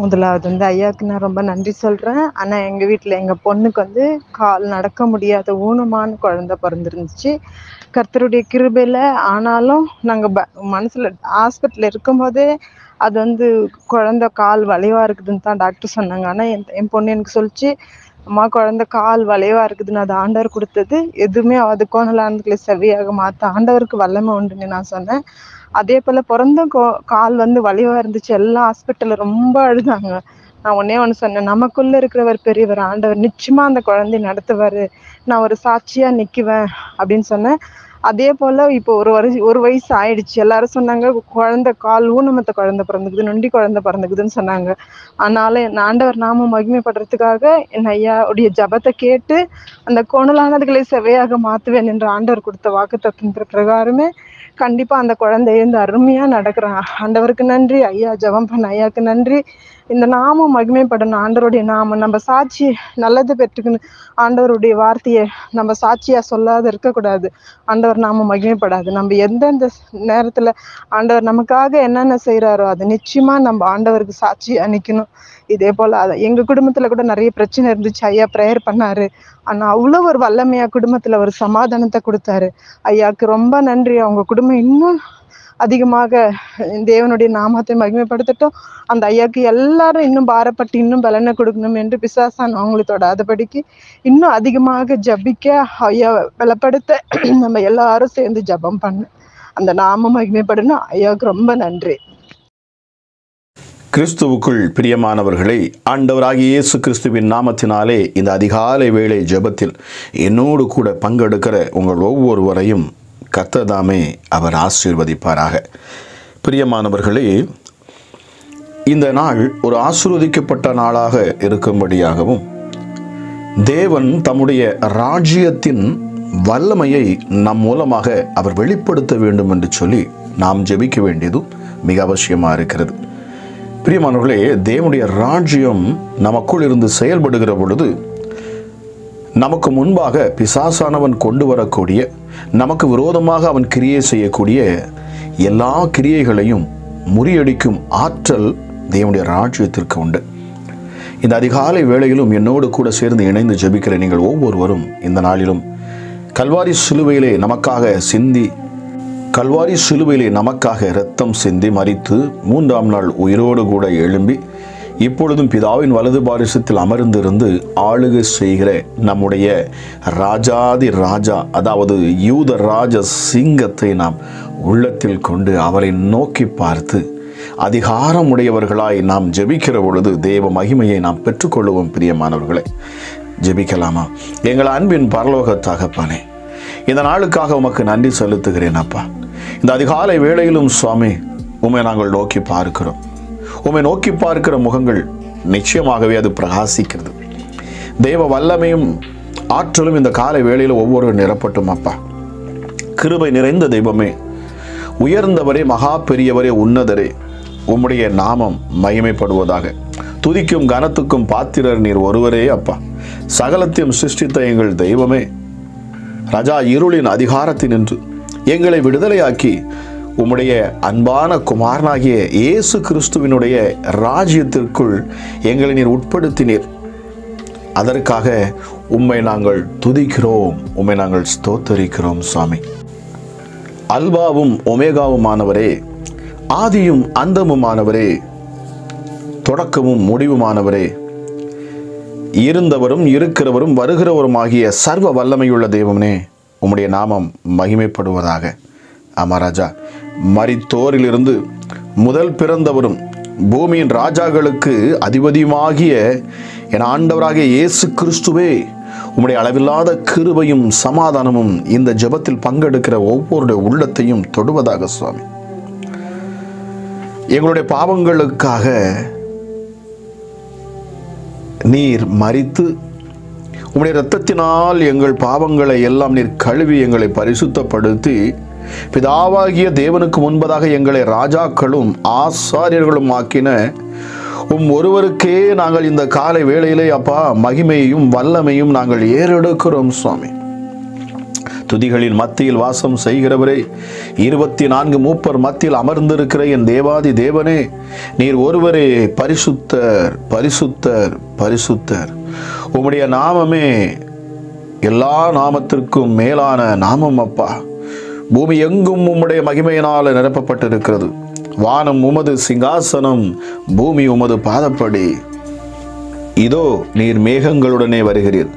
முதலாவது ஐயாவுக்கு நான் ரொம்ப நன்றி சொல்கிறேன். ஆனால் எங்கள் வீட்டில் எங்கள் பொண்ணுக்கு கால் நடக்க முடியாத ஊனமான குழந்த பிறந்துருந்துச்சு. கர்த்தருடைய கிருபையில். ஆனாலும் நாங்கள் மனசில் ஹாஸ்பிட்டலில் இருக்கும்போதே அது குழந்த கால் வளைவாக இருக்குதுன்னு தான் டாக்டர் சொன்னாங்க. ஆனால் என் பொண்ணு எனக்கு சொல்லிச்சு, அம்மா குழந்த கால் வளைவாக இருக்குதுன்னு அது ஆண்டவர் கொடுத்தது, எதுவுமே அது கோணலானதுக்குள்ள செவியாக மாற்ற ஆண்டவருக்கு வல்லமை உண்டுன்னு நான் சொன்னேன். அதே போல் பிறந்த கால் வலிவாக இருந்துச்சு. எல்லா ஹாஸ்பிட்டலில் ரொம்ப அழுதாங்க. நான் ஒன்றே ஒன்று சொன்னேன், நமக்குள்ளே இருக்கிறவர் பெரியவர் ஆண்டவர் நிச்சயமாக அந்த குழந்தைய நடத்துவார், நான் ஒரு சாட்சியாக நிற்குவேன் அப்படின்னு சொன்னேன். அதே போல் இப்போ ஒரு வயசு ஆயிடுச்சு. எல்லாரும் சொன்னாங்க குழந்தை கால் ஊனமத்த குழந்தை பிறந்துக்குது, நொண்டி குழந்தை பிறந்துக்குதுன்னு சொன்னாங்க. ஆனாலும் என் ஆண்டவர் நாம மகிமைப்படுறதுக்காக என் ஐயாவுடைய ஜபத்தை கேட்டு அந்த கோணலானதுகளை செவையாக மாற்றுவேன் என்று ஆண்டவர் கொடுத்த வாக்குத்தத்தத்தின் பிரகாரமே கண்டிப்பாக அந்த குழந்தை அருமையாக நடக்கிறான். ஆண்டவருக்கு நன்றி. ஐயா ஜபம் பண்ண ஐயாவுக்கு நன்றி. இந்த நாமம் மகிமைப்படணும். ஆண்டவருடைய நாமம் நம்ம சாட்சி நல்லது பெற்றுக்கணும். ஆண்டவருடைய வார்த்தையை நம்ம சாட்சியாக சொல்லாத இருக்கக்கூடாது. ஆண்டவர் நாமம் மகிமைப்படாது. நம்ம எந்தெந்த நேரத்தில் ஆண்டவர் நமக்காக என்னென்ன செய்கிறாரோ அது நிச்சயமாக நம்ம ஆண்டவருக்கு சாட்சியாக நிற்கணும். இதே போல் எங்கள் குடும்பத்தில் கூட நிறைய பிரச்சனை இருந்துச்சு. ஐயா ப்ரேயர் பண்ணார். ஆனால் அவ்வளோ ஒரு வல்லமையாக குடும்பத்தில் ஒரு சமாதானத்தை கொடுத்தாரு. ஐயாவுக்கு ரொம்ப நன்றி. அவங்க குடும்பம் இன்னும் அதிகமாக தேவனுடைய நாமத்தை மகிமைப்படுத்தட்டும். அந்த ஐயாவுக்கு எல்லாரும் இன்னும் பாரப்பட்டு இன்னும் பலனை கொடுக்கணும் என்று பிசாசான் அவங்களை தொடாதபடிக்கு இன்னும் அதிகமாக ஜபிக்க ஐயா பலப்படுத்த நம்ம எல்லாரும் சேர்ந்து ஜபம் பண்ண அந்த நாமம் மகிமைப்படணும். ஐயாவுக்கு ரொம்ப நன்றி. கிறிஸ்துவுக்குள் பிரியமானவர்களை, ஆண்டவராகிய இயேசு கிறிஸ்துவின் நாமத்தினாலே இந்த அதிகாலை வேளை ஜெபத்தில் என்னோடு கூட பங்கெடுக்கிற உங்கள் ஒவ்வொருவரையும் கர்த்தர்தாமே அவர் ஆசீர்வதிப்பாராக. பிரியமானவர்களே, இந்த நாள் ஒரு ஆசீர்வதிக்கப்பட்ட நாளாக இருக்கும்படியாகவும் தேவன் தம்முடைய ராஜ்யத்தின் வல்லமையை நம் மூலமாக அவர் வெளிப்படுத்த வேண்டும் என்று சொல்லி நாம் ஜெபிக்க வேண்டியதும் மிக அவசியமாக இருக்கிறது. பிரியமானவர்களே, தேவனுடைய ராஜ்யம் நமக்குள் இருந்து செயல்படுகிற பொழுது நமக்கு முன்பாக பிசாசானவன் கொண்டு வரக்கூடிய, நமக்கு விரோதமாக அவன் கிரியை செய்யக்கூடிய எல்லா கிரியைகளையும் முறியடிக்கும் ஆற்றல் தேவனுடைய ராஜ்யத்திற்கு உண்டு. இந்த அதிகாலை வேளையிலும் என்னோடு கூட சேர்ந்து இணைந்து ஜெபிக்கிற நீங்கள் ஒவ்வொருவரும் இந்த நாளிலும் கல்வாரி சிலுவையிலே நமக்காக இரத்தம் சிந்தி மரித்து 3ஆம் நாள் உயிரோடு கூட எழும்பி இப்பொழுதும் பிதாவின் வலது பாரிசத்தில் அமர்ந்திருந்து ஆளுகை செய்கிற நம்முடைய ராஜாதி ராஜா, அதாவது யூத ராஜ சிங்கத்தை நாம் உள்ளத்தில் கொண்டு அவரை நோக்கி பார்த்து அதிகாரம் உடையவர்களாய் நாம் ஜெபிக்கிற பொழுது தேவ மகிமையை நாம் பெற்றுக்கொள்ளுவோம். பிரியமானவர்களை, ஜெபிக்கலாமா? எங்கள் அன்பின் பரலோக தகப்பனே, இந்த நாளுக்காக உமக்கு நன்றி செலுத்துகிறேன் அப்பா. இந்த அதிகாலை வேளையிலும் சுவாமி உம்மை நாங்கள் நோக்கி பார்க்கிறோம். உம்மை நோக்கி பார்க்கிற முகங்கள் நிச்சயமாகவே அது பிரகாசிக்கிறது. தேவ வல்லமையும் ஆற்றலும் இந்த காலை வேளையில் ஒவ்வொரு நிரப்பட்டும் அப்பா. கிருபை நிறைந்த தெய்வமே, உயர்ந்தவரே, மகா பெரியவரே, உன்னதரே, உம்முடைய நாமம் மகிமைப்படுவதாக. துதிக்கும் கனத்துக்கும் பாத்திரர் நீர் ஒருவரே அப்பா. சகலத்தையும் சிருஷ்டித்த எங்கள் தெய்வமே, ராஜா, இருளின் அதிகாரத்தினின்று எங்களை விடுதலையாக்கி உம்முடைய அன்பான குமாரனாகிய இயேசு கிறிஸ்துவினுடைய ராஜ்யத்திற்குள் எங்களை நீர் உட்படுத்தினீர். அதற்காக உம்மை நாங்கள் துதிக்கிறோம், உம்மை நாங்கள் ஸ்தோத்தரிக்கிறோம் சுவாமி. அல்பாவும் ஒமேகாவுமானவரே, ஆதியும் அந்தமுமானவரே, தொடக்கமும் முடிவுமானவரே, இருந்தவரும் இருக்கிறவரும் வருகிறவரும் ஆகிய சர்வ வல்லமையுள்ள தெய்வமே, உம்முடைய நாமம் மகிமைப்படுவதாக. ஆமாராஜா, மரித்தோரிலிருந்து முதல் பிறந்தவரும் பூமியின் ராஜாக்களுக்கு அதிபதியுமாகிய என் ஆண்டவராகிய இயேசு கிறிஸ்துவே, உம்முடைய அளவில்லாத கிருபையும் சமாதானமும் இந்த ஜெபத்தில் பங்கெடுக்கிற ஒவ்வொருடைய உள்ளத்தையும் தொடுவதாக சுவாமி. எங்களுடைய பாவங்களுக்காக நீர் மரித்து உம்முடைய இரத்தத்தினால் எங்கள் பாவங்களை எல்லாம் நீர் கழுவி எங்களை பரிசுத்தப்படுத்தி பிதாவாகிய தேவனுக்கு முன்பதாக எங்களை ராஜாக்களும் ஆசாரியர்களும் ஆக்கின ஒருவருக்கே நாங்கள் இந்த காலை வேளையிலே அப்பா மகிமையையும் வல்லமையும் நாங்கள் ஏறெடுக்கிறோம் சுவாமி. துதிகளின் மத்தியில் வாசம் செய்கிறவரே, 24 மூப்பர் மத்தியில் அமர்ந்திருக்கிற என் தேவாதி தேவனே, நீர் ஒருவரே பரிசுத்தர், பரிசுத்தர், பரிசுத்தர். உம்முடைய நாமமே எல்லா நாமத்திற்கும் மேலான நாமம் அப்பா. பூமி எங்கும் உம்முடைய மகிமையினால் நிரப்பப்பட்டிருக்கிறது. வானம் உமது சிங்காசனம், பூமி உமது பாதப்படி. இதோ நீர் மேகங்களுடனே வருகிறீர்.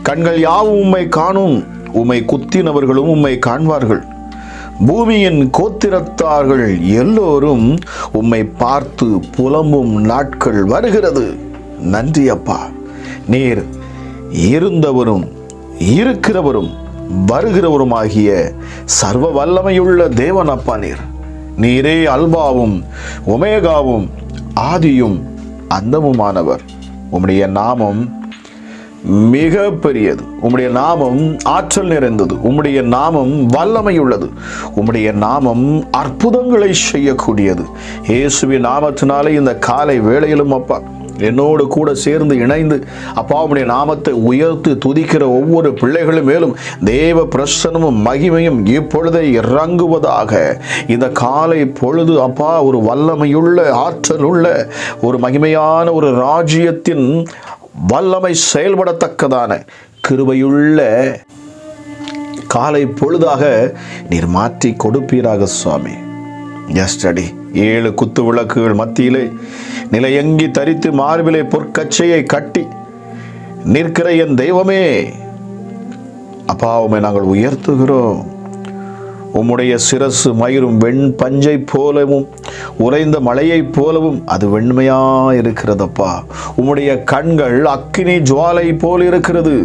கண்கள் யாவும் உம்மை காணும். உம்மை குத்தினவர்களும் உம்மை காண்பார்கள். பூமியின் கோத்திரத்தார்கள் எல்லோரும் உம்மை பார்த்து புலம்பும் நாட்கள் வருகிறது. நன்றி அப்பா. நீர் இருந்தவரும் இருக்கிறவரும் வருகிறவருமாகிய சர்வ வல்லமையுள்ள தேவன் அப்பா. நீரே அல்பாவும் ஒமேகாவும் ஆதியும் அந்தமுமானவர். உம்முடைய நாமம் மிக பெரியது. உம்முடைய நாமம் ஆற்றல் நிறைந்தது. உம்முடைய நாமம் வல்லமையுள்ளது. உம்முடைய நாமம் அற்புதங்களை செய்யக்கூடியது. இயேசுவின் நாமத்தினாலே இந்த காலை வேளையிலும் அப்பா என்னோடு கூட சேர்ந்து இணைந்து அப்பா உம்முடைய நாமத்தை உயர்த்தி துதிக்கிற ஒவ்வொரு பிள்ளைகளும் மேலும் தேவ பிரசன்னமும் மகிமையும் இப்பொழுதே இறங்குவதாக. இந்த காலை பொழுது அப்பா ஒரு வல்லமையுள்ள ஆற்றல் உள்ள ஒரு மகிமையான ஒரு ராஜ்யத்தின் வல்லமை செயல்படத்தக்கதான கிருபையுள்ள காலை பொழுதாக நீர் மாற்றி கொடுப்பீராக சுவாமி. எஸ்டடி 7 குத்து விளக்குகள் மத்தியிலே நிலையங்கி தரித்து மார்பிலே பொற்கச்சையை கட்டி நிற்கிற என் தெய்வமே அப்பா, உம்மை நாங்கள் உயர்த்துகிறோம். உம்முடைய சிரசு மயிரும் வெண் பஞ்சை போலவும் உறைந்த மலையைப் போலவும் அது வெண்மையா இருக்கிறதப்பா. உம்முடைய கண்கள் அக்கினி ஜுவாலை போல் இருக்கிறது.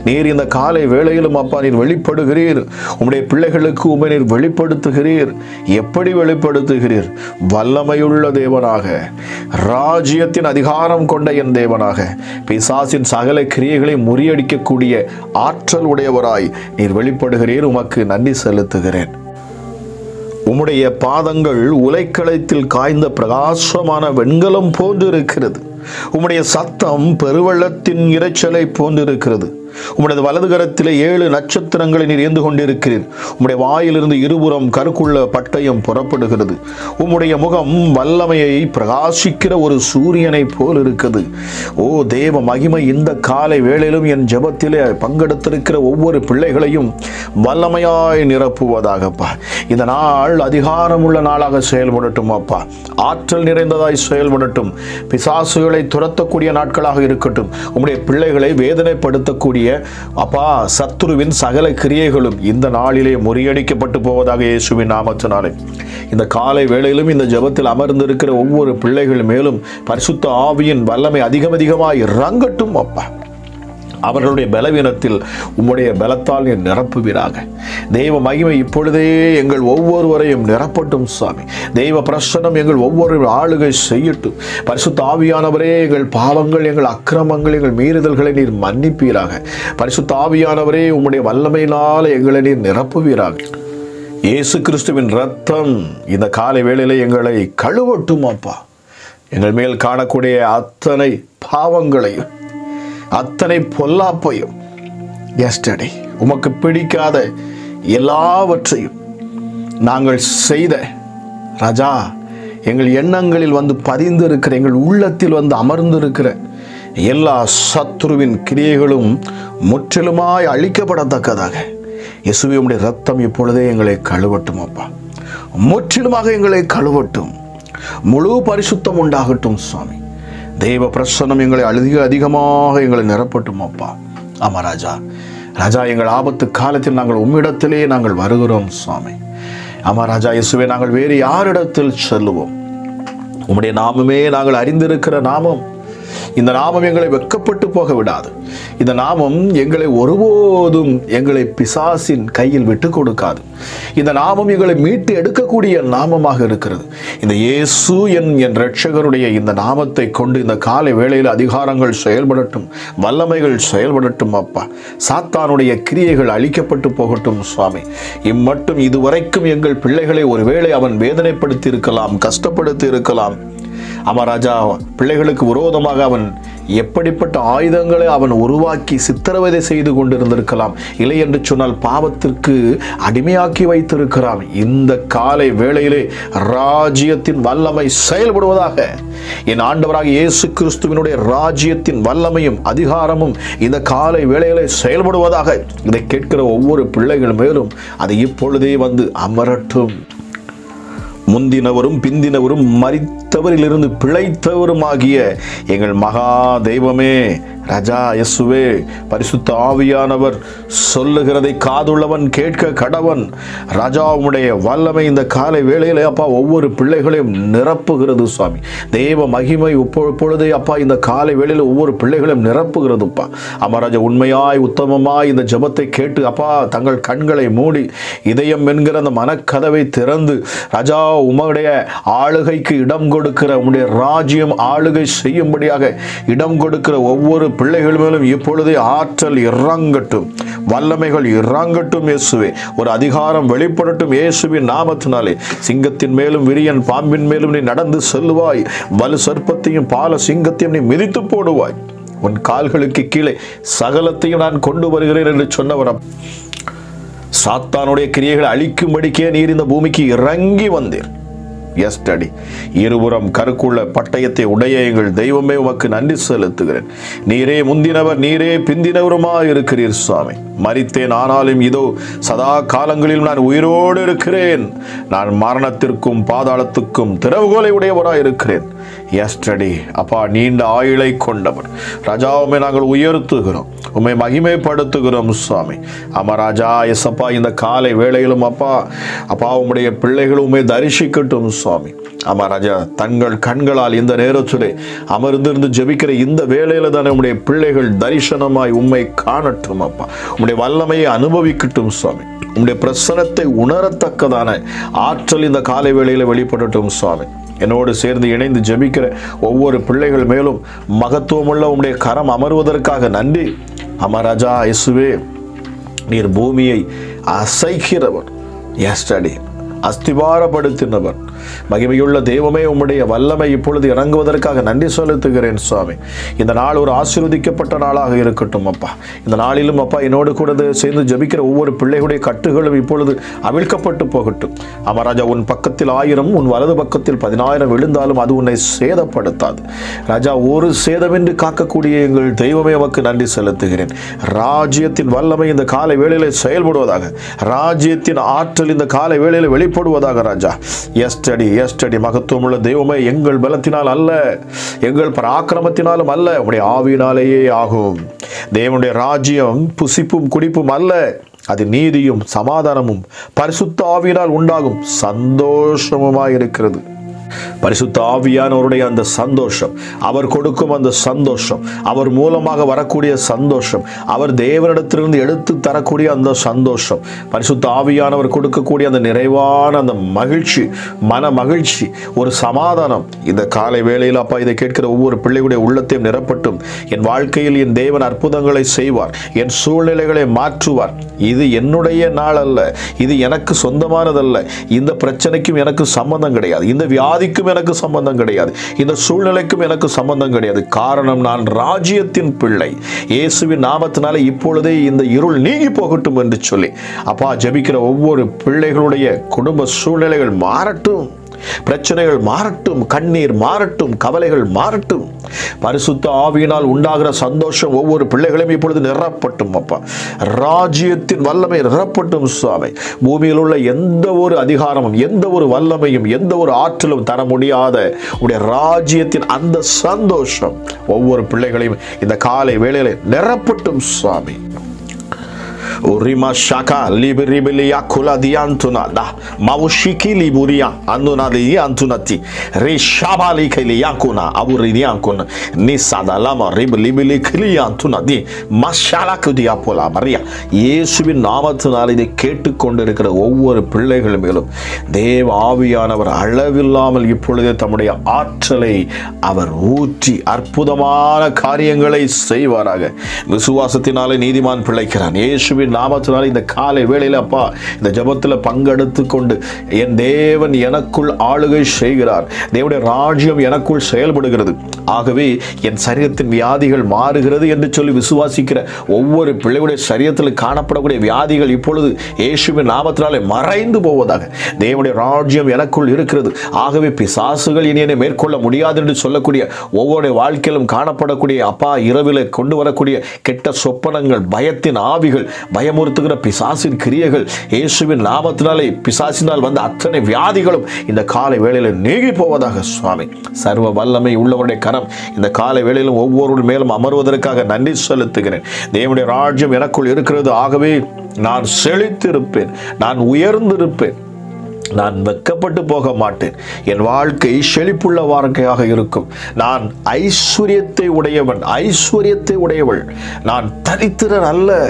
நீர் இந்த காலை வேளையிலும் அப்பா நீர் வெளிப்படுகிறீர். உம்முடைய பிள்ளைகளுக்கு உம்மை நீர் வெளிப்படுத்துகிறீர். எப்படி வெளிப்படுத்துகிறீர்? வல்லமையுள்ள தேவனாக, ராஜ்யத்தின் அதிகாரம் கொண்ட என் தேவனாக, பிசாசின் சகல கிரியைகளை முறியடிக்கக்கூடிய ஆற்றல் உடையவராய் நீர் வெளிப்படுகிறீர். உமக்கு நன்றி செலுத்துகிறேன். உம்முடைய பாதங்கள் உலைக்களத்தில் காய்ந்த பிரகாசமான வெண்கலம் போன்று இருக்கிறது. உம்முடைய சத்தம் பெருவெள்ளத்தின் இரைச்சலை போன்றிருக்கிறது. உம்முடைய வலது கரத்திலே 7 நட்சத்திரங்களை நீர் ஏந்து கொண்டிருக்கிறீர். உம்முடைய வாயிலிருந்து இருபுறம் கருக்குள்ள பட்டயம் புறப்படுகிறது. உம்முடைய முகம் வல்லமையை பிரகாசிக்கிற ஒரு சூரியனை போல் இருக்குது. ஓ தேவ மகிமை, இந்த காலை வேளையிலும் என் ஜெபத்திலே பங்கெடுத்திருக்கிற ஒவ்வொரு பிள்ளைகளையும் வல்லமையாய் நிரப்புவதாகப்பா. இந்த நாள் அதிகாரமுள்ள நாளாக செயல்படட்டும் அப்பா. ஆற்றல் நிறைந்ததாய் செயல்படட்டும். பிசாசுகளை துரத்தக்கூடிய நாட்களாக இருக்கட்டும். உம்முடைய பிள்ளைகளை வேதனைப்படுத்தக்கூடிய அப்பா சத்துருவின் சகல கிரியைகளும் இந்த நாளிலே முறியடிக்கப்பட்டு போவதாக இயேசுவின் நாமத்தினாலே. இந்த காலை வேளையிலும் இந்த ஜெபத்தில் அமர்ந்திருக்கிற ஒவ்வொரு பிள்ளைகள் மேலும் பரிசுத்த ஆவியின் வல்லமை அதிகமாய் இறங்கட்டும் அப்பா. அவர்களுடைய பலவீனத்தில் உம்முடைய பலத்தால் நீர் நிரப்புவீராக. தெய்வ மகிமை இப்பொழுதே எங்கள் ஒவ்வொருவரையும் நிரப்பட்டும் சுவாமி. தெய்வ பிரசன்னம் எங்கள் ஒவ்வொரு ஆளுகை செய்யட்டும். பரிசுத்த ஆவியானவரே, எங்கள் பாவங்கள், எங்கள் அக்கிரமங்கள், எங்கள் மீறுதல்களை நீர் மன்னிப்பீராக. பரிசுத்த ஆவியானவரே, உம்முடைய வல்லமையினால் எங்களை நீர் நிரப்புவீராக. இயேசு கிறிஸ்துவின் இரத்தம் இந்த காலை வேளையிலே எங்களை கழுவட்டும் அப்பா. எங்கள் மேல் காணக்கூடிய அத்தனை பாவங்களையும் அத்தனை பொல்லாப்பையும் எஸ்டர்டே உமக்கு பிடிக்காத எல்லாவற்றையும் நாங்கள் செய்த ராஜா எங்கள் எண்ணங்களில் வந்து பதிந்து இருக்கிற, எங்கள் உள்ளத்தில் வந்து அமர்ந்திருக்கிற எல்லா சத்துருவின் கிரியைகளும் முற்றிலுமாய் அழிக்கப்படத்தக்கதாக இயேசுவே உம்முடைய இரத்தம் இப்பொழுதே எங்களை கழுவட்டும் அப்பா. முற்றிலுமாக எங்களை கழுவட்டும். முழு பரிசுத்தம் உண்டாகட்டும் சுவாமி. தெய்வ பிரசன்னம் எங்களை அதிகமாக எங்களை நிரப்பட்டும் அப்பா. ஆமா ராஜா, ராஜா எங்கள் ஆபத்து காலத்தில் நாங்கள் உம்மிடத்திலே நாங்கள் வருகிறோம் சுவாமி. ஆமா ராஜா இயேசுவே, நாங்கள் வேறு யாரிடத்தில் செல்லுவோம்? உம்முடைய நாமமே நாங்கள் அறிந்திருக்கிற நாமம். இந்த நாமம் எங்களை வெட்கப்பட்டு போக விடாது. இந்த நாமம் எங்களை ஒருபோதும் எங்களை பிசாசின் கையில் விட்டு கொடுக்காது. இந்த நாமம் எங்களை மீட்டு எடுக்கக்கூடிய நாமமாக இருக்கிறது. இந்த இயேசு என் இரட்சகருடைய இந்த நாமத்தை கொண்டு இந்த காலை வேளையில் அதிகாரங்கள் செயல்படட்டும், வல்லமைகள் செயல்படட்டும் அப்பா. சாத்தானுடைய கிரியைகள் அழிக்கப்பட்டு போகட்டும் சுவாமி. இம்மட்டும் இதுவரைக்கும் எங்கள் பிள்ளைகளை ஒருவேளை அவன் வேதனைப்படுத்தி இருக்கலாம், கஷ்டப்படுத்தி இருக்கலாம். ஆமா ராஜா, பிள்ளைகளுக்கு விரோதமாக அவன் எப்படிப்பட்ட ஆயுதங்களை அவன் உருவாக்கி சித்திரவதை செய்து கொண்டிருந்திருக்கலாம். இல்லை என்று சொன்னால் பாவத்திற்கு அடிமையாக்கி வைத்திருக்கிறான். இந்த காலை வேளையிலே ராஜ்யத்தின் வல்லமை செயல்படுவதாக. என் ஆண்டவராக இயேசு கிறிஸ்துவினுடைய ராஜ்யத்தின் வல்லமையும் அதிகாரமும் இந்த காலை வேளையிலே செயல்படுவதாக. இதை கேட்கிற ஒவ்வொரு பிள்ளைகள் மேலும் அது இப்பொழுதே வந்து அமரட்டும். முந்தினவரும் பிந்தினவரும் மரித்தவரிலிருந்து பிழைத்தவருமாகிய எங்கள் மகா தெய்வமே, ராஜா இயேசுவே, பரிசுத்த ஆவியானவர் சொல்லுகிறதை காதுள்ளவன் கேட்க கடவன். ராஜா உம்முடைய வல்லமை இந்த காலை வேளையிலே அப்பா ஒவ்வொரு பிள்ளைகளையும் நிரப்புகிறது சுவாமி. தெய்வ மகிமை இப்பொழுதே அப்பா இந்த காலை வேளையில் ஒவ்வொரு பிள்ளைகளையும் நிரப்புகிறதுப்பா. அம்மா ராஜா, உண்மையாய் உத்தமமாய் இந்த ஜெபத்தை கேட்டு அப்பா தங்கள் கண்களை மூடி இதயம் என்கிற அந்த மனக்கதவை திறந்து ராஜா உம்முடைய ஆளுகைக்கு இடம் கொடுக்கிற, உம்முடைய ராஜ்யம் ஆளுகை செய்யும்படியாக இடம் கொடுக்கிற ஒவ்வொரு பிள்ளைகள் மேலும் இப்பொழுதே ஆற்றல் இறங்கட்டும், வல்லமைகள் இறங்கட்டும் இயேசுவே. ஒரு அதிகாரம் வெளிப்படட்டும் இயேசுவின் நாமத்தினாலே. சிங்கத்தின் மேலும் விரியன் பாம்பின் மேலும் நீ நடந்து செல்லுவாய், வலு சர்ப்பத்தையும் பால சிங்கத்தையும் நீ மிதித்து போடுவாய். உன் கால்களுக்கு கீழே சகலத்தையும் நான் கொண்டு வருகிறேன் என்று சொன்னவர். சாத்தானுடைய கிரியைகளை அழிக்கும்படிக்கே நீர் இந்த பூமிக்கு இறங்கி வந்தீர். எஸ் டாடி, இருபுறம் கருக்குள்ள பட்டயத்தை உடைய எங்கள் தெய்வமே உமக்கு நன்றி செலுத்துகிறேன். நீரே முந்தினவர், நீரே பிந்தினவருமா இருக்கிறீர் சுவாமி. மரித்தேன், ஆனாலும் இதோ சதா காலங்களில் நான் உயிரோடு இருக்கிறேன். நான் மரணத்திற்கும் பாதாளத்துக்கும் திறவுகோலை உடையவராய் இருக்கிறேன். எஸ் டாடி அப்பா, நீண்ட ஆயுளை கொண்டவர் ராஜா, உம்மை நாங்கள் உயர்த்துகிறோம், உம்மை மகிமைப்படுத்துகிறோம் சுவாமி. ஆமா ராஜா எஸ்அப்பா, இந்த காலை வேளையிலும் அப்பா உம்முடைய பிள்ளைகள் உம்மை தரிசிக்கட்டும் சுவாமி. ஆமா ராஜா, தங்கள் கண்களால் இந்த நேரத்திலே அமர்ந்திருந்து ஜெபிக்கிற இந்த வேளையில தானே உம்முடைய பிள்ளைகள் தரிசனமாய் உம்மை காணட்டும் அப்பா. உம்முடைய வல்லமையை அனுபவிக்கட்டும் சுவாமி. உம்முடைய பிரசனத்தை உணரத்தக்கதான ஆற்றல் இந்த காலை வேளையில வெளிப்படட்டும் சுவாமி. என்னோடு சேர்ந்து இணைந்து ஜெபிக்கிற ஒவ்வொரு பிள்ளைகள் மேலும் மகத்துவமுள்ள உம்முடைய கரம் அமர்வதற்காக நன்றி. அமராஜா இயேசுவே, நீர் பூமியை அசைக்கிறவர், எஸ் டாடி, அஸ்திபாரப்படுத்தினவர். மகிமையுள்ள தெய்வமே, உம்முடைய வல்லமை இப்பொழுது இறங்குவதற்காக நன்றி செலுத்துகிறேன் சுவாமி. இந்த நாள் ஒரு ஆசீர்வதிக்கப்பட்ட நாளாக இருக்கட்டும் அப்பா. இந்த நாளிலும் அப்பா என்னோடு கூட சேர்ந்து ஜபிக்கிற ஒவ்வொரு பிள்ளைகளுடைய கட்டுகளும் இப்பொழுது அவிழ்க்கப்பட்டு போகட்டும். அமராஜா, உன் பக்கத்தில் 1000 உன் வலது பக்கத்தில் 10,000 விழுந்தாலும் அது உன்னை சேதப்படுத்தாது. ராஜா, ஒரு சேதமின்றி காக்கக்கூடிய எங்கள் தெய்வமே உமக்கு நன்றி செலுத்துகிறேன். ராஜ்யத்தின் வல்லமை இந்த காலை வேளையில செயல்படுவதாக, ராஜ்யத்தின் ஆற்றல் இந்த காலை வேளையில வெளிப்படுவதாக ராஜா. எஸ் டாடி, மகத்துவமுள்ள தெய்வமே, எங்கள் பலத்தினால் அல்ல, எங்கள் பராக்கிரமத்தினாலும் அல்ல, உம்முடைய ஆவியினாலேயே ஆகும். தேவனுடைய ராஜ்யம் புசிப்பும் குடிப்பும் அல்ல, அது நீதியும் சமாதானமும் பரிசுத்த ஆவியினால் உண்டாகும் சந்தோஷமுமாய் இருக்கிறது. பரிசுத்த ஆவியானவருடைய அந்த சந்தோஷம், அவர் கொடுக்கும் அந்த சந்தோஷம், அவர் மூலமாக வரக்கூடிய சந்தோஷம், அவர் தேவனிடத்திலிருந்து எடுத்து தரக்கூடிய அந்த சந்தோஷம், பரிசுத்த ஆவியானவர் கொடுக்கக்கூடிய அந்த நிறைவான அந்த மகிழ்ச்சி, மன மகிழ்ச்சி, ஒரு சமாதானம் இந்த காலை வேளையில் அப்பா இதை கேட்கிற ஒவ்வொரு பிள்ளைகளுடைய உள்ளத்தையும் நிரப்பட்டும். என் வாழ்க்கையில் என் தேவன் அற்புதங்களை செய்வார், என் சூழ்நிலைகளை மாற்றுவார். இது என்னுடைய நாள் அல்ல, இது எனக்கு சொந்தமானதல்ல. இந்த பிரச்சனைக்கும் எனக்கு சம்பந்தம் கிடையாது, இந்த வியாதிக்கும் எனக்கு சம்பந்தம் கிடையாது, இந்த சூழ்நிலைக்கும் எனக்கு சம்பந்தம் கிடையாது. காரணம், நான் ராஜ்யத்தின் பிள்ளை. இயேசுவின் நாமத்தினாலே இப்பொழுதே இந்த இருள் நீங்கி போகட்டும் என்று சொல்லி அப்பா ஜெபிக்கிற ஒவ்வொரு பிள்ளைகளுடைய குடும்ப சூழ்நிலைகள் மாறட்டும், பிரச்சனைகள் மாறட்டும், கண்ணீர் மாறட்டும், கவலைகள் மாறட்டும். பரிசுத்த ஆவியினால் உண்டாகிற சந்தோஷம் ஒவ்வொரு பிள்ளைகளையும் இப்பொழுது நிரப்பட்டும் அப்பா. ராஜ்யத்தின் வல்லமை நிரப்பட்டும் சுவாமி. பூமியில் உள்ள எந்த ஒரு அதிகாரமும், எந்த ஒரு வல்லமையும், எந்த ஒரு ஆற்றலும் தர முடியாத உடைய ராஜ்யத்தின் அந்த சந்தோஷம் ஒவ்வொரு பிள்ளைகளையும் இந்த காலை வேளையில நிரப்பட்டும் சுவாமி. Urima shaka liberibelia kula diantuna da maushiki liburia anduna di antunati reshabali kiliyankuna aburiyankuna nisada lama ribelibili kiliyantuna di mashala kudiapola maria. இயேசுவின் நாமத்தினால் இதை கேட்டுக்கொண்டிருக்கிற ஒவ்வொரு பிள்ளைகள் மேலும் தேவ ஆவியானவர் அளவில்லாமல் இப்பொழுதே தம்முடைய ஆற்றலை அவர் ஊற்றி அற்புதமான காரியங்களை செய்வாராக. விசுவாசத்தினாலே நீதிமான் பிழைக்கிறான். இயேசுவின் இயேசுவின் நாமத்தினால இந்த காலை வேளையில் அப்பா இந்த ஜெபத்தில் பங்கெடுத்து கொண்டு என் தேவன் எனக்குள் ஆளுகை செய்கிறார், தேவனுடைய ராஜ்யம் எனக்குள் செயல்படுகிறது, ஆகவே என் சரீரத்தின் வியாதிகள் மாறுகிறது என்று சொல்லி விசுவாசிக்கிற ஒவ்வொரு பிள்ளைகளுடைய சரீரத்தில் காணப்படக்கூடிய வியாதிகள் இப்பொழுது இயேசுவின் நாமத்தினாலே மறைந்து போவதாக. தேவனுடைய ராஜ்யம் எனக்குள் இருக்கிறது, ஆகவே பிசாசுகள் இனி என்னை மேற்கொள்ள முடியாது என்று சொல்லக்கூடிய ஒவ்வொரு வாழ்க்கையிலும் காணப்படக்கூடிய அப்பா இரவிலே கொண்டு வரக்கூடிய கெட்ட சொப்பனங்கள், பயத்தின் ஆவிகள், பயமுறுத்துகிற பிசாசின் கிரியைகள், இயேசுவின் நாமத்தினாலே பிசாசினால் வந்த அத்தனை வியாதிகளும் இந்த காலை வேளையில் நீங்கி போவதாக. சுவாமி, சர்வ வல்லமை உள்ளவருடைய கரம் இந்த காலை வேளையிலும் ஒவ்வொரு மேலும் அமர்வதற்காக நன்றி செலுத்துகிறேன். தேவனுடைய ராஜ்யம் எனக்குள் இருக்கிறது, ஆகவே நான் செழித்திருப்பேன், நான் உயர்ந்திருப்பேன், நான் வெட்கப்பட்டு போக மாட்டேன், என் வாழ்க்கை செழிப்புள்ள வாழ்க்கையாக இருக்கும், நான் ஐஸ்வர்யத்தை உடையவன், ஐஸ்வர்யத்தை உடையவள், நான் தரித்திரன் அல்ல,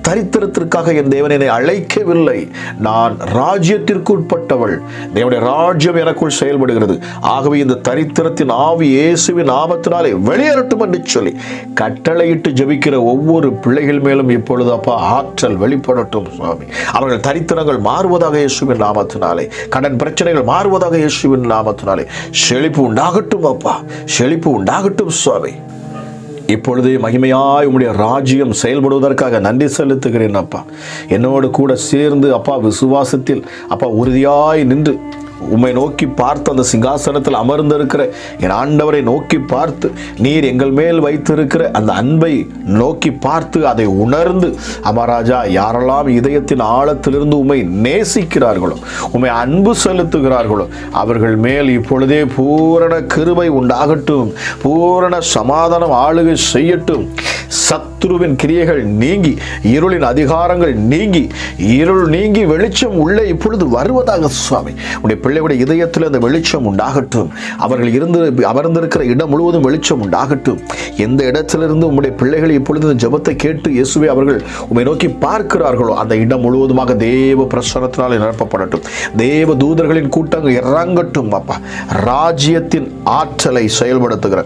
தரித்திரத்திற்காக என் தேவன் என்னை அழைக்கவில்லை, நான் ராஜ்யத்திற்கு உட்பட்டவள், தேவனுடைய ராஜ்யம் எனக்குள் செயல்படுகிறது, ஆகவே இந்த தரித்திரத்தின் ஆவி இயேசுவின் நாமத்தினாலே வெளியேறட்டும் என்று சொல்லி கட்டளையிட்டு ஜெபிக்கிற ஒவ்வொரு பிள்ளைகள் மேலும் இப்பொழுது அப்பா ஆற்றல் வெளிப்படட்டும். சுவாமி, அவர்கள் தரித்திரங்கள் மாறுவதாக இயேசுவின் நாமத்தினாலே, கடன் பிரச்சனைகள் மாறுவதாக இயேசுவின் நாமத்தினாலே, செழிப்பு உண்டாகட்டும் அப்பா, செழிப்பு உண்டாகட்டும். சுவாமி, இப்பொழுது மகிமையாய் உம்முடைய ராஜ்யம் செயல்படுவதற்காக நன்றி செலுத்துகிறேன் அப்பா. என்னோடு கூட சேர்ந்து அப்பா விசுவாசத்தில் அப்பா உறுதியாய் நின்று உம்மை நோக்கி பார்த்து அந்த சிங்காசனத்தில் அமர்ந்திருக்கிற என் ஆண்டவரை நோக்கி பார்த்து நீர் எங்கள் மேல் வைத்திருக்கிற அந்த அன்பை நோக்கி பார்த்து அதை உணர்ந்து அமராஜா யாரெல்லாம் இதயத்தின் ஆழத்திலிருந்து உம்மை நேசிக்கிறார்களோ, உம்மை அன்பு செலுத்துகிறார்களோ அவர்கள் மேல் இப்பொழுதே பூரண கிருபை உண்டாகட்டும், பூரண சமாதானம் ஆளுகை செய்யட்டும். சத்துருவின் கிரியைகள் நீங்கி, இருளின் அதிகாரங்கள் நீங்கி, இருள் நீங்கி வெளிச்சம் உள்ளே இப்பொழுது வருவதாக. சுவாமி, உடைய பிள்ளைகளுடைய இதயத்தில் அந்த வெளிச்சம் உண்டாகட்டும், அவர்கள் அமர்ந்திருக்கிற இடம் முழுவதும் வெளிச்சம் உண்டாகட்டும். எந்த இடத்திலிருந்து உம்முடைய பிள்ளைகள் இப்பொழுது இந்த ஜெபத்தை கேட்டு இயேசுவே அவர்கள் உம்மை நோக்கி பார்க்கிறார்களோ அந்த இடம் முழுவதுமாக தேவ பிரசன்னத்தினால் நிரப்பப்படட்டும், தேவ தூதர்களின் கூட்டங்கள் இறங்கட்டும் அப்பா. ராஜ்யத்தின் ஆற்றலை செயல்படுத்துகிற,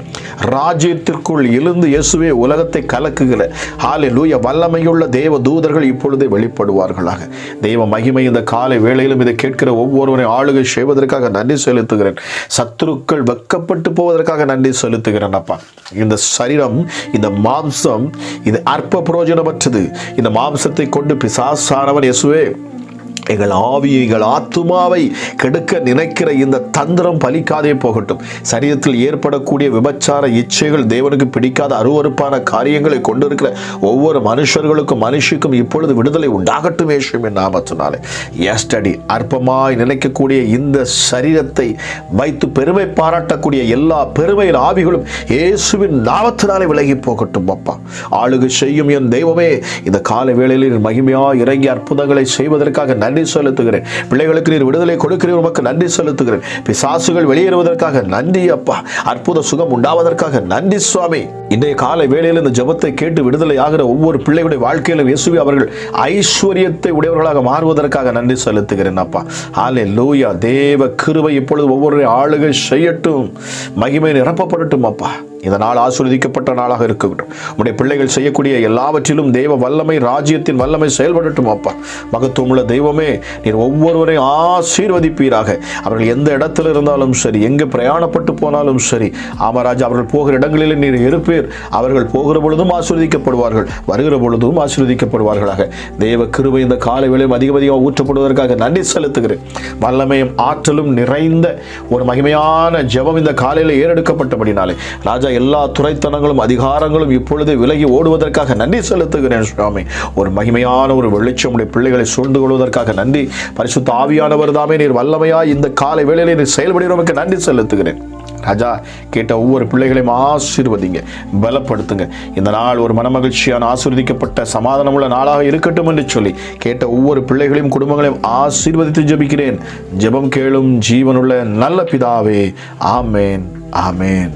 ராஜ்யத்திற்குள் எழுந்து இயேசுவே உலகத்தை கலக்குகிற ஹல்லேலூயா வல்லமையுள்ள தேவ தூதர்கள் இப்பொழுதே வெளிப்படுவார்களாக. தெய்வ மகிமை இந்த காலை வேளையிலும் இதை கேட்கிற ஒவ்வொருவரையும் ஆளுகை செய்வதற்காக நன்றி செலுத்துகிறேன். சத்துருக்கள் வெட்கப்பட்டு போவதற்காக நன்றி செலுத்துகிறேன் அப்பா. இந்த சரீரம், இந்த மாம்சம், இது அற்ப பிரயோஜனமற்றது. இந்த மாம்சத்தை கொண்டு பிசாசானவன் இயேசுவே எங்கள் ஆவியை, எங்கள் ஆத்துமாவை கெடுக்க நினைக்கிற இந்த தந்திரம் பலிக்காதே போகட்டும். சரீரத்தில் ஏற்படக்கூடிய விபச்சார இச்சைகள், தேவனுக்கு பிடிக்காத அருவருப்பான காரியங்களை கொண்டிருக்கிற ஒவ்வொரு மனுஷர்களுக்கும் மனுஷிக்கும் இப்பொழுது விடுதலை உண்டாகட்டும் இயேசுவின் நாமத்தினாலே. எஸ்டடி அற்பமாய் நினைக்கக்கூடிய இந்த சரீரத்தை வைத்து பெருமை பாராட்டக்கூடிய எல்லா பெருமையின் ஆவிகளும் இயேசுவின் நாமத்தினாலே விலகி போகட்டும் அப்பா. ஆளுகை செய்யும் என் தெய்வமே, இந்த கால வேளையில் மகிமையாய் இறங்கி அற்புதங்களை செய்வதற்காக நன்றி செலுத்துகிறேன். பிள்ளைகளுக்கு நீர் விடுதலை கொடுக்கிறீர், உமக்கு நன்றி செலுத்துகிறேன். பிசாசுகள் வெளியேறுவதற்காக நன்றி அப்பா. அற்புத சுகம் உண்டாவதற்காக நன்றி சுவாமி. இன்றைய காலை வேளையில் இந்த ஜெபத்தை கேட்டு விடுதலை ஆகிற ஒவ்வொரு பிள்ளைகளுடைய வாழ்க்கையிலும் இயேசுவே அவர்கள் ஐஸ்வர்யத்தை உடையவர்களாக மாறுவதற்காக நன்றி செலுத்துகிறேன் அப்பா. ஹல்லேலூயா. தேவ கிருபை இப்பொழுது ஒவ்வொரு ஆளுகை செய்யட்டும், மகிமை நிரப்பப்படட்டும் அப்பா. இந்த நாள் ஆசீர்வதிக்கப்பட்ட நாளாக இருக்கட்டும். உடைய பிள்ளைகள் செய்யக்கூடிய எல்லாவற்றிலும் தேவ வல்லமை, ராஜ்யத்தின் வல்லமை செயல்படட்டும் அப்பா. மகத்துவமுள்ள தெய்வமே, நீர் ஒவ்வொருவரையும் ஆசீர்வதிப்பீராக. அவர்கள் எந்த இடத்துல இருந்தாலும் சரி, எங்கே பிரயாணப்பட்டு போனாலும் சரி, ஆமராஜா அவர்கள் போகிற இடங்களில் நீர் இருப்பீர். அவர்கள் போகிற பொழுதும் ஆசீர்வதிக்கப்படுவார்கள், வருகிற பொழுதும் ஆசீர்வதிக்கப்படுவார்களாக. தேவ கிருபை இந்த காலை வேளையும் அதிகமாக ஊற்றப்படுவதற்காக நன்றி செலுத்துகிறேன். வல்லமையும் ஆற்றலும் நிறைந்த ஒரு மகிமையான ஜெபம் இந்த காலையில் ஏறெடுக்கப்பட்டபடினாலே ராஜா எல்லா துறைத்தனங்களும் அதிகாரங்களும் இப்பொழுது விலகி ஓடுவதற்காக நன்றி செலுத்துகிறேன் சுவாமி. ஒரு மகிமையான ஒரு வெளிச்சம் உடைய பிள்ளைகளை சூழ்ந்து கொள்வதற்காக நன்றி. பரிசுத்த ஆவியானவர் தாமே நீர் வல்லமையாய் இந்த காலை வேளையிலே நீர் செயல்படுகிறவருக்கு நன்றி செலுத்துகிறேன். ராஜா, கேட்ட ஒவ்வொரு பிள்ளைகளையும் ஆசீர்வதிங்க, பலப்படுத்துங்க. இந்த நாள் ஒரு மனமகிழ்ச்சியான ஆசீர்வதிக்கப்பட்ட சமாதானமுள்ள நாளாக இருக்கட்டும் என்று சொல்லி கேட்ட ஒவ்வொரு பிள்ளைகளையும் குடும்பங்களையும் ஆசீர்வதித்து ஜெபிக்கிறேன். ஜெபம் கேளும் ஜீவனுள்ள நல்ல பிதாவே. ஆமேன், ஆமேன்.